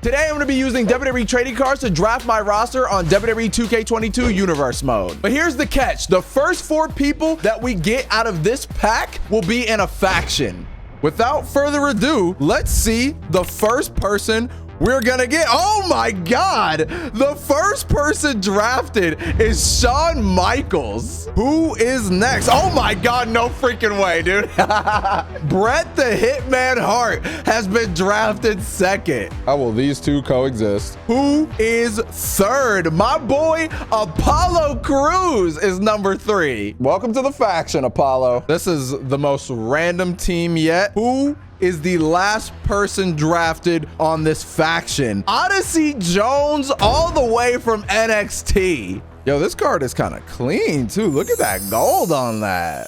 Today, I'm going to be using WWE trading cards to draft my roster on WWE 2K22 Universe mode. But here's the catch. The first 4 people that we get out of this pack will be in a faction. Without further ado, let's see the first person we're gonna get. Oh my God, the first person drafted is Shawn Michaels. Who is next? Oh my God, no freaking way, dude. Bret the Hitman Hart has been drafted second. How will these two coexist? Who is third? My boy Apollo Crews is number 3. Welcome to the faction, Apollo. This is the most random team yet. Who is the last person drafted on this faction? Odyssey Jones, all the way from NXT. Yo, this card is kind of clean too. Look at that gold on that.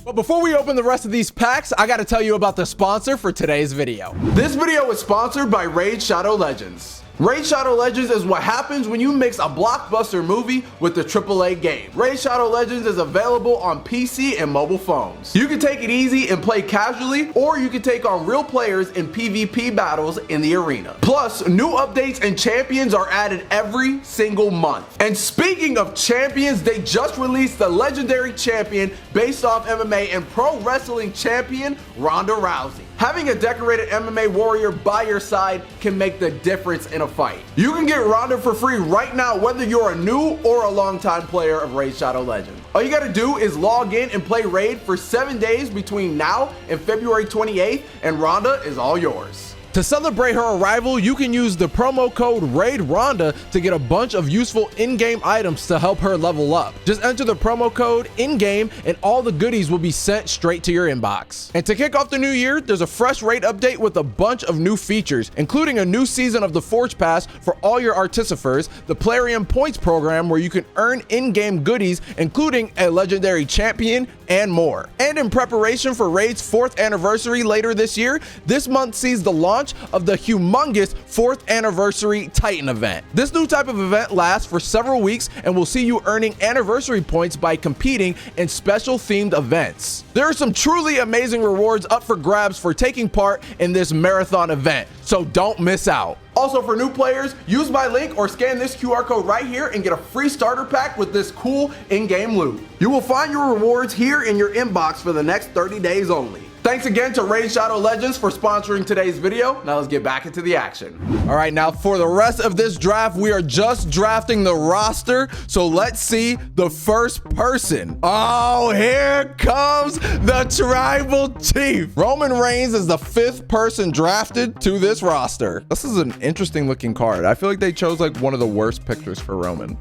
But before we open the rest of these packs, I got to tell you about the sponsor for today's video. This video is sponsored by Raid Shadow Legends. Raid Shadow Legends is what happens when you mix a blockbuster movie with the AAA game. Raid Shadow Legends is available on PC and mobile phones. You can take it easy and play casually, or you can take on real players in PvP battles in the arena. Plus, new updates and champions are added every single month. And speaking of champions, they just released the legendary champion based off MMA and pro wrestling champion Ronda Rousey. Having a decorated MMA warrior by your side can make the difference in a fight. You can get Ronda for free right now, whether you're a new or a longtime player of Raid Shadow Legends. All you gotta do is log in and play Raid for 7 days between now and February 28th, and Ronda is all yours. To celebrate her arrival, you can use the promo code RAIDRONDA to get a bunch of useful in-game items to help her level up. Just enter the promo code in-game and all the goodies will be sent straight to your inbox. And to kick off the new year, there's a fresh raid update with a bunch of new features, including a new season of the Forge Pass for all your Artificers, the Plarium Points program where you can earn in-game goodies, including a legendary champion and more. And in preparation for Raid's 4th anniversary later this year, this month sees the launch of the humongous 4th anniversary Titan event. This new type of event lasts for several weeks and will see you earning anniversary points by competing in special themed events. There are some truly amazing rewards up for grabs for taking part in this marathon event, so don't miss out. Also, for new players, use my link or scan this QR code right here and get a free starter pack with this cool in-game loot. You will find your rewards here in your inbox for the next 30 days only. Thanks again to Raid Shadow Legends for sponsoring today's video. Now let's get back into the action. All right, now for the rest of this draft, we are just drafting the roster. So let's see the first person. Oh, here comes the Tribal Chief. Roman Reigns is the 5th person drafted to this roster. This is an interesting looking card. I feel like they chose like one of the worst pictures for Roman.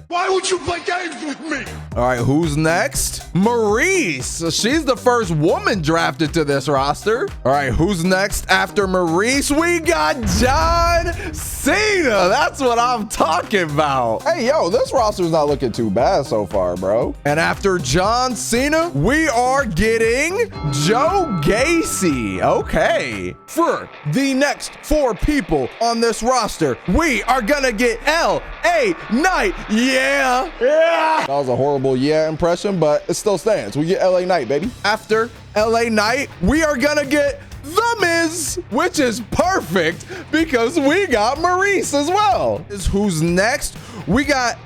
Why would you play games with me? All right, who's next? Maurice. She's the first woman drafted to this roster. All right, who's next after Maurice? We got John Cena. That's what I'm talking about. Hey, yo, this roster's not looking too bad so far, bro. And after John Cena, we are getting Joe Gacy. Okay. For the next 4 people on this roster, we are gonna get LA Knight. Yeah. That was a horrible yeah impression, but it still stands. We get LA Knight, baby. After LA Knight, we are gonna get The Miz, which is perfect because we got Maurice as well. Who's next? We got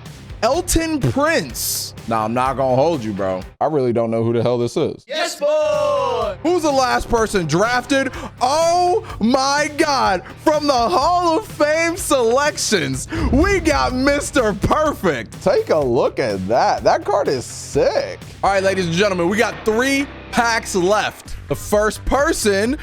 Elton Prince. Now, I'm not gonna hold you, bro. I really don't know who the hell this is. Yes, boy! Who's the last person drafted? Oh my God! From the Hall of Fame selections, we got Mr. Perfect. Take a look at that. That card is sick. All right, ladies and gentlemen, we got 3 packs left. The first person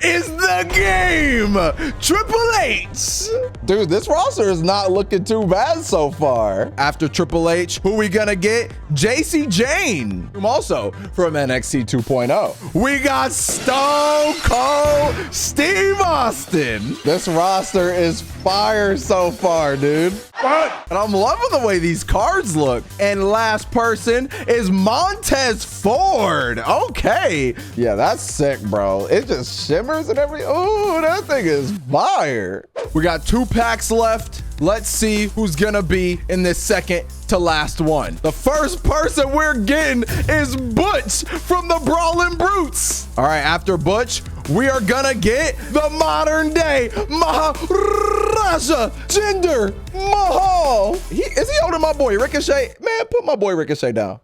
is the Game, Triple H. Dude, this roster is not looking too bad so far. After Triple H, who we gonna get? JC Jane, also from NXT 2.0. We got Stone Cold Steve Austin. This roster is fire so far, dude. And I'm loving the way these cards look. And last person is Montez Ford. Okay. Yeah, that's sick, bro. It just shimmers and everything. Oh, that thing is fire. We got 2 packs left. let's see who's gonna be in this second to last one. The first person we're getting is Butch from the Brawling Brutes. All right, after Butch, we are gonna get the modern day Maharaja Jinder Mahal. Is he holding my boy Ricochet? Man, put my boy Ricochet down.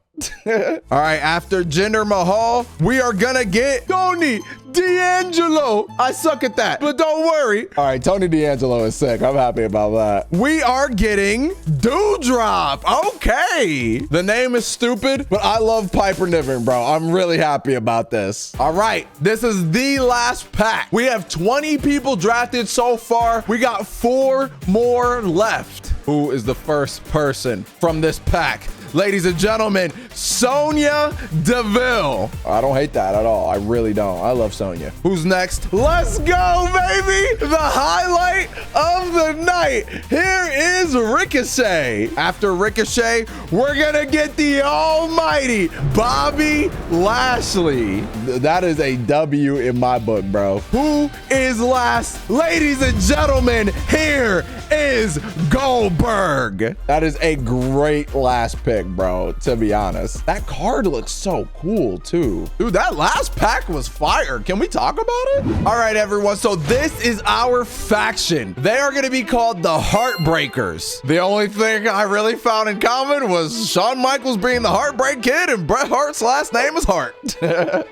All right, after Jinder Mahal, we are gonna get Tony D'Angelo. I suck at that, but don't worry. All right, Tony D'Angelo is sick. I'm happy about that. We are getting Dewdrop. Okay. The name is stupid, but I love Piper Niven, bro. I'm really happy about this. All right, this is the last pack. We have 20 people drafted so far. We got 4 more left. Who is the first person from this pack? Ladies and gentlemen, Sonya Deville. I don't hate that at all. I really don't. I love Sonya. Who's next? Let's go, baby. The highlight of the night. Here is Ricochet. After Ricochet, we're going to get the almighty Bobby Lashley. That is a W in my book, bro. Who is last? Ladies and gentlemen, here is Goldberg. That is a great last pick, bro, to be honest. That card looks so cool too. Dude, that last pack was fire. Can we talk about it? All right, everyone. So this is our faction. They are going to be called the Heartbreakers. The only thing I really found in common was Shawn Michaels being the Heartbreak Kid and Bret Hart's last name is Hart.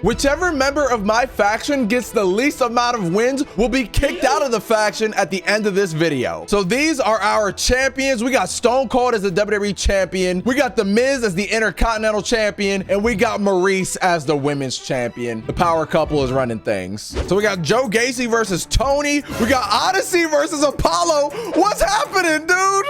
Whichever member of my faction gets the least amount of wins will be kicked out of the faction at the end of this video. So these are our champions. We got Stone Cold as the WWE champion. We got The Miz as the Intercontinental champion. And we got Maurice as the women's champion. The power couple is running things. So we got Joe Gacy versus Tony. We got Odyssey versus Apollo. What's happening, dude?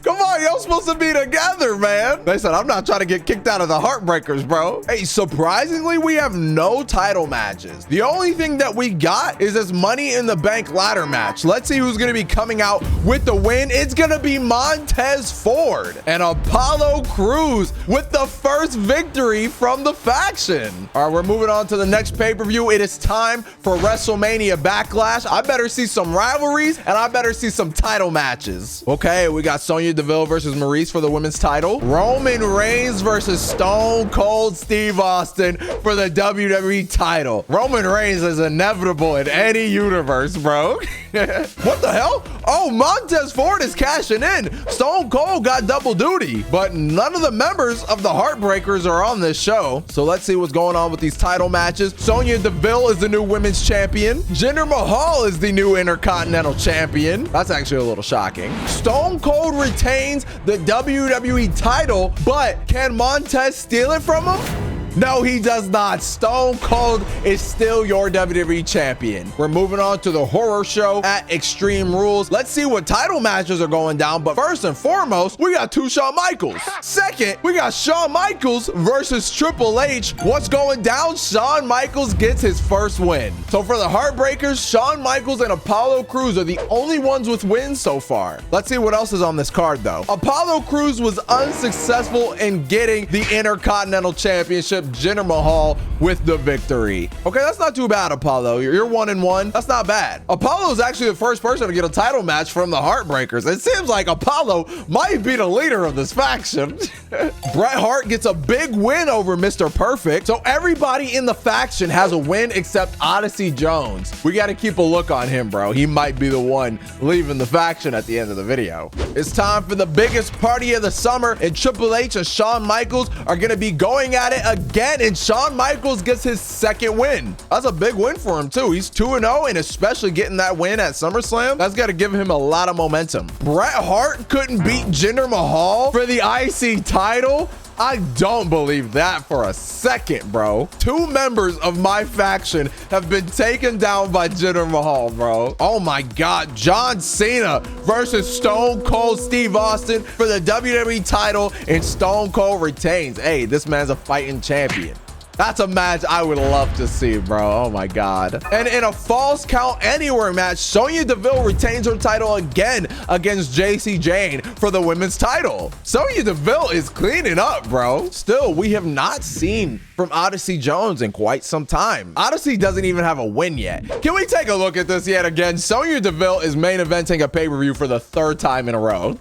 Come on, y'all supposed to be together, man. They said, I'm not trying to get kicked out of the Heartbreakers, bro. Hey, surprisingly, we have no title matches. The only thing that we got is this Money in the Bank ladder match. Let's see who's going to be coming out with the win. It's going to be Montez Ford and Apollo Crews with the first victory from the faction. All right, we're moving on to the next pay-per-view. It is time for WrestleMania Backlash. I better see some rivalries and I better see some title matches. Okay, we got Sonya Deville versus Maurice for the women's title. Roman Reigns versus Stone Cold Steve Austin for the WWE title. Roman Reigns is inevitable in any universe, bro. What the hell? Oh, Montez Ford is cashing in. Stone Cold got double duty, but none of the members of the Heartbreakers are on this show. So let's see what's going on with these title matches. Sonya Deville is the new women's champion. Jinder Mahal is the new Intercontinental champion. That's actually a little shocking. Stone Cold retains the WWE title, but can Montez steal it from him? No, he does not. Stone Cold is still your WWE champion. We're moving on to the horror show at Extreme Rules. Let's see what title matches are going down. But first and foremost, we got 2 Shawn Michaels. Second, we got Shawn Michaels versus Triple H. What's going down? Shawn Michaels gets his first win. So for the Heartbreakers, Shawn Michaels and Apollo Crews are the only ones with wins so far. Let's see what else is on this card, though. Apollo Crews was unsuccessful in getting the Intercontinental Championship. Jinder Mahal with the victory. Okay, that's not too bad, Apollo. You're 1-1. That's not bad. Apollo is actually the first person to get a title match from the Heartbreakers. It seems like Apollo might be the leader of this faction. Bret Hart gets a big win over Mr. Perfect. So everybody in the faction has a win except Odyssey Jones. We got to keep a look on him, bro. He might be the one leaving the faction at the end of the video. It's time for the biggest party of the summer, and Triple H and Shawn Michaels are going to be going at it again, and Shawn Michaels gets his second win. That's a big win for him too. He's 2-0, and especially getting that win at SummerSlam, that's got to give him a lot of momentum. Bret Hart couldn't beat Jinder Mahal for the IC title. I don't believe that for a second, bro. 2 members of my faction have been taken down by Jinder Mahal, bro. Oh my God. John Cena versus Stone Cold Steve Austin for the WWE title, and Stone Cold retains. Hey, this man's a fighting champion. That's a match I would love to see, bro. Oh my God. And in a Falls Count Anywhere match, Sonya Deville retains her title again against JC Jane for the women's title. Sonya Deville is cleaning up, bro. Still, we have not seen from Odyssey Jones in quite some time. Odyssey doesn't even have a win yet. Can we take a look at this yet again? Sonya Deville is main eventing a pay-per-view for the 3rd time in a row.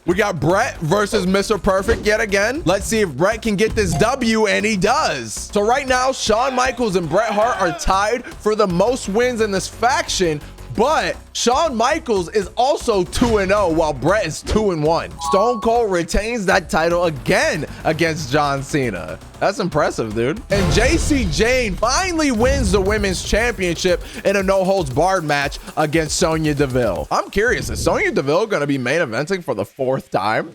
We got Brett versus Mr. Perfect yet again. Let's see if Brett can get this W, and he does. So right now, Shawn Michaels and Bret Hart are tied for the most wins in this faction, but Shawn Michaels is also 2-0 while Bret is 2-1. Stone Cold retains that title again against John Cena. That's impressive, dude. And JC Jane finally wins the women's championship in a no-holds-barred match against Sonya Deville. I'm curious, is Sonya Deville going to be main eventing for the 4th time?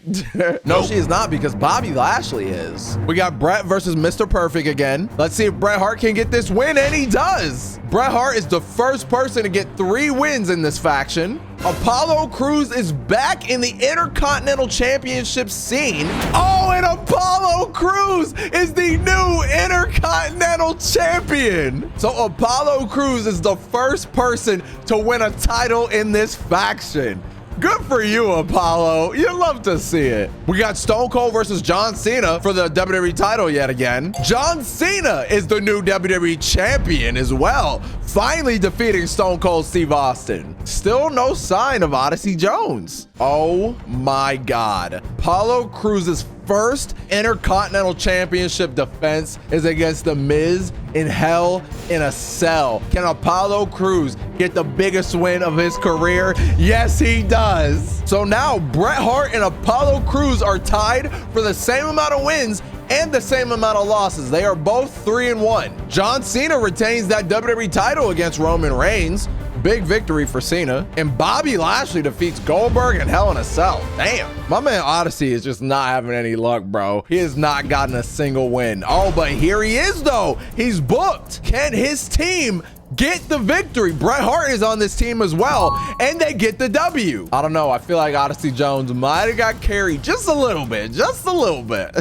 No, she is not, because Bobby Lashley is. We got Bret versus Mr. Perfect again. Let's see if Bret Hart can get this win, and he does. Bret Hart is the first person to get 3 wins in this faction. Apollo Crews is back in the Intercontinental Championship scene. Oh, and Apollo Crews is the new Intercontinental Champion. So Apollo Crews is the first person to win a title in this faction. Good for you, Apollo. You love to see it. We got Stone Cold versus John Cena for the WWE title yet again. John Cena is the new WWE champion as well, finally defeating Stone Cold Steve Austin. Still no sign of Odyssey Jones. Oh my God. Apollo Crews' first Intercontinental Championship defense is against The Miz in Hell in a Cell. Can Apollo Crews get the biggest win of his career? Yes, he does. So now Bret Hart and Apollo Crews are tied for the same amount of wins and the same amount of losses. They are both 3-1. John Cena retains that WWE title against Roman Reigns. Big victory for Cena. And Bobby Lashley defeats Goldberg in Hell in a Cell. Damn. My man Odyssey is just not having any luck, bro. He has not gotten a single win. Oh, but here he is, though. He's booked. Can his team get the victory? Bret Hart is on this team as well, and they get the W. I don't know. I feel like Odyssey Jones might have got carried just a little bit. Just a little bit.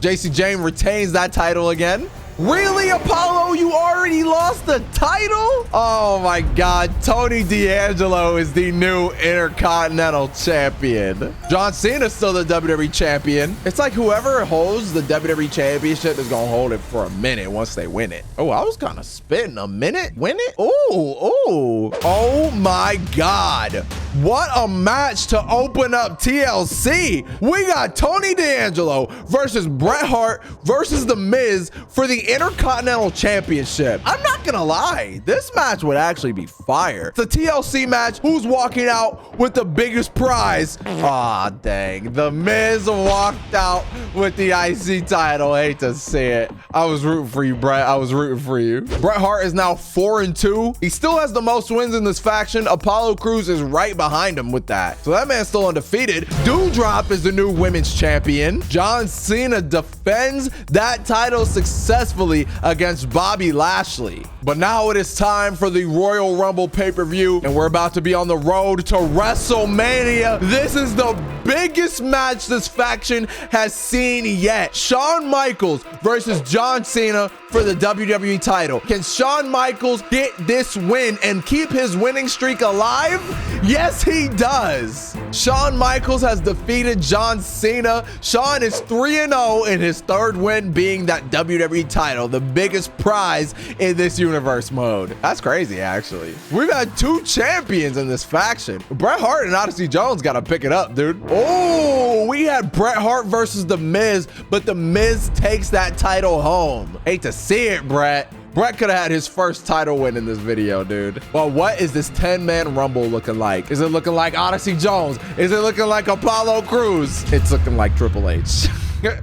JC Jane retains that title again. Really, Apollo? You already lost the title? Oh my God. Tony D'Angelo is the new Intercontinental Champion. John Cena's still the WWE Champion. It's like whoever holds the WWE Championship is gonna hold it for a minute once they win it. Oh, I was kind of spitting. A minute? Win it? Oh my God. What a match to open up TLC. We got Tony D'Angelo versus Bret Hart versus The Miz for the Intercontinental Championship. I'm not gonna lie, this match would actually be fire. It's a TLC match. Who's walking out with the biggest prize? Aw, dang. The Miz walked out with the IC title. Hate to see it. I was rooting for you, Bret. I was rooting for you. Bret Hart is now 4-2. He still has the most wins in this faction. Apollo Crews is right behind him with that. So that man's still undefeated. Doudrop is the new women's champion. John Cena defends that title successfully against Bobby Lashley. But now it is time for the Royal Rumble pay-per-view, and we're about to be on the road to WrestleMania. This is the biggest match this faction has seen yet. Shawn Michaels versus John Cena for the WWE title. Can Shawn Michaels get this win and keep his winning streak alive? Yes, he does. Shawn Michaels has defeated John Cena. Shawn is 3-0 in his 3rd win being that WWE title, the biggest prize in this universe mode. That's crazy, actually. We've had 2 champions in this faction. Bret Hart and Odyssey Jones got to pick it up, dude. Oh, we had Bret Hart versus The Miz, but The Miz takes that title home. Hate to see it, Bret. Bret could have had his first title win in this video, dude. Well, what is this 10-man Rumble looking like? Is it looking like Odyssey Jones? Is it looking like Apollo Crews? It's looking like Triple H.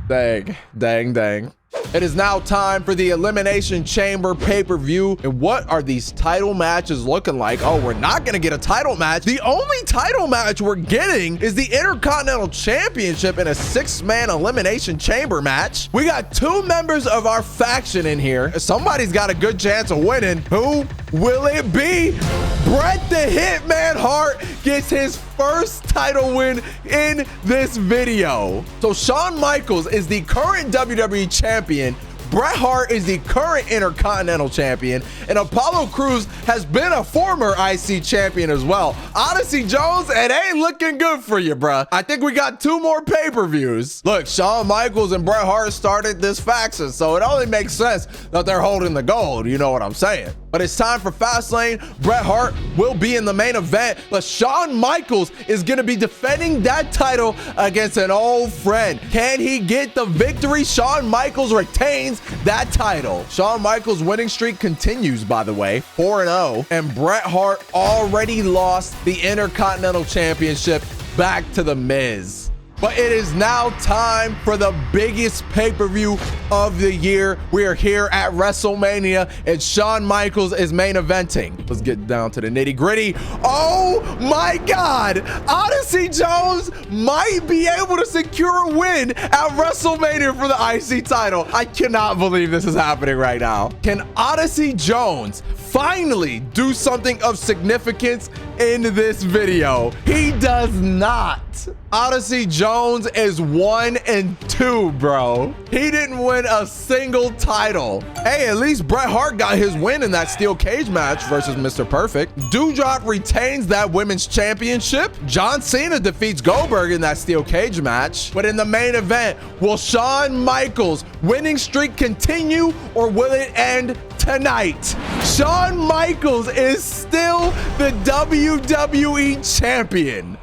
Dang. It is now time for the Elimination Chamber pay-per-view. And what are these title matches looking like? Oh, we're not going to get a title match. The only title match we're getting is the Intercontinental Championship in a 6-man Elimination Chamber match. We got 2 members of our faction in here. Somebody's got a good chance of winning. Who will it be? Bret the Hitman Hart gets his first title win in this video. So Shawn Michaels is the current WWE champion Bret Hart is the current Intercontinental Champion, and Apollo Crews has been a former IC champion as well. Odyssey Jones, it ain't looking good for you, bruh. I think we got 2 more pay-per-views. Look, Shawn Michaels and Bret Hart started this faction, so it only makes sense that they're holding the gold. You know what I'm saying? But it's time for Fastlane. Bret Hart will be in the main event, but Shawn Michaels is going to be defending that title against an old friend. Can he get the victory? Shawn Michaels retains that title. Shawn Michaels' winning streak continues, by the way, 4-0, and Bret Hart already lost the Intercontinental Championship back to The Miz. But it is now time for the biggest pay-per-view of the year. We are here at WrestleMania, and Shawn Michaels is main eventing. Let's get down to the nitty-gritty. Oh my God! Odyssey Jones might be able to secure a win at WrestleMania for the IC title. I cannot believe this is happening right now. Can Odyssey Jones finally do something of significance in this video? He does not. Odyssey Jones is 1-2, bro. He didn't win a single title. Hey, at least Bret Hart got his win in that steel cage match versus Mr. Perfect. Doudrop retains that women's championship. John Cena defeats Goldberg in that steel cage match. But in the main event, will Shawn Michaels' winning streak continue, or will it end tonight? Shawn Michaels is still the WWE champion.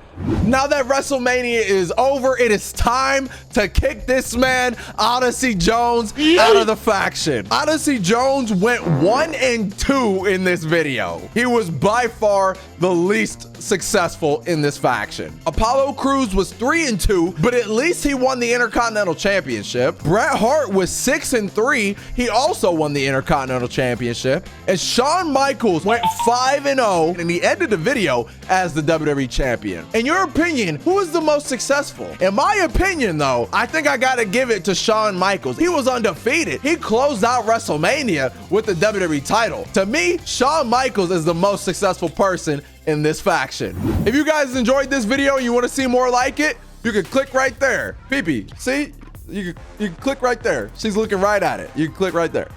Now that WrestleMania is over, it is time to kick this man, Odyssey Jones, out of the faction. Odyssey Jones went 1-2 in this video. He was by far the least successful in this faction. Apollo Crews was 3-2, but at least he won the Intercontinental Championship. Bret Hart was 6-3. He also won the Intercontinental Championship. And Shawn Michaels went 5-0, and he ended the video as the WWE champion. In your opinion, who is the most successful? In my opinion, though, I think I gotta give it to Shawn Michaels. He was undefeated. He closed out WrestleMania with the WWE title. To me, Shawn Michaels is the most successful person in this faction. If you guys enjoyed this video and you want to see more like it, you can click right there. Pee-pee, see? You can click right there. She's looking right at it. You can click right there.